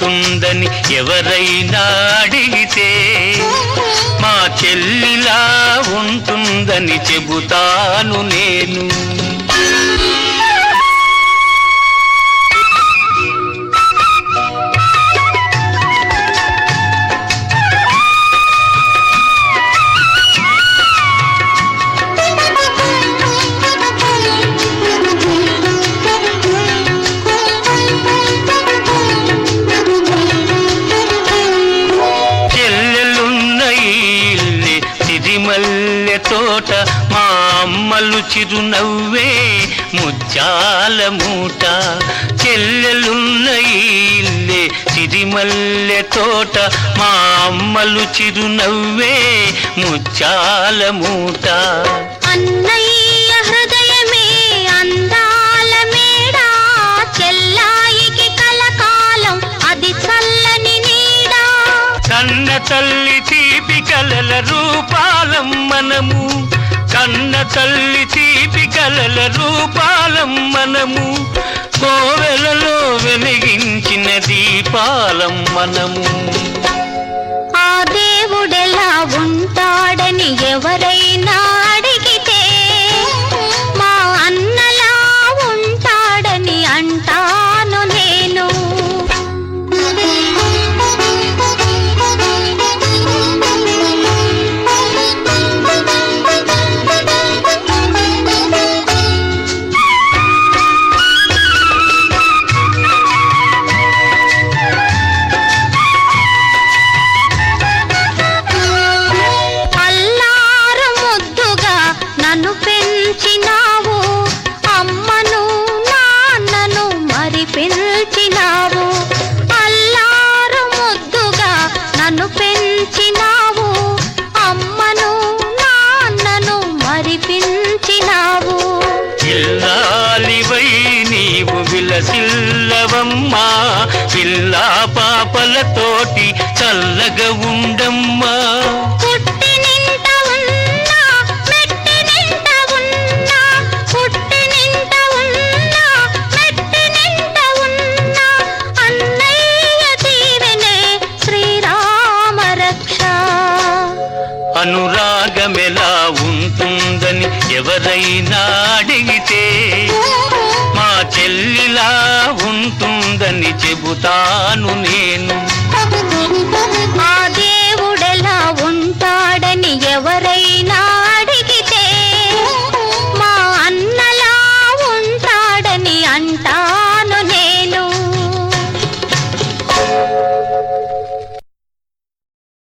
ఉంటుందని ఎవరైనా అడిగితే మా చెల్లిలా ఉంటుందని చెబుతాను నేను. మల్లె తోట మా అమ్మలు చిరునవ్వే ముత్యాల మూట. చెల్లెలున్న ఇల్లే సిరిమల్లె తోట మా అమ్మలు చిరునవ్వే ముత్యాల మూట. అన్నయ్య హృదయమే అందాల మేడ, చెల్లాయికి కలకాలం అది చల్లని నీడ. కన్న తల్లి తీపి కలల రూపాలం మనము, కన్న తల్లి తీపి కలల రూపాలం మనము, కోవెలలో వెలిగించిన దీపాలం మనము. ఆ దేవుడెలా ఉంటాడని ఎవరైనా అడిగితే మా అన్నలా ఉంటాడని అంటాను నేను. పెంచినావు అమ్మను నాన్నను మరి పెంచినావు, అల్లారు ముద్దుగా నన్ను పెంచినావు అమ్మను నాన్నను మరి పెంచినావు. ఇల్లాలివై నీవు విలసిల్లవమ్మా, పిల్లా పాపలతోటి చల్లగా ఉండమ్మా. అనురాగమెలా ఉంటుందని ఎవరైనా అడిగితే మా చెల్లిలా ఉంటుందని చెబుతాను నేను. ఆ దేవుడెలా ఉంటాడని ఎవరైనా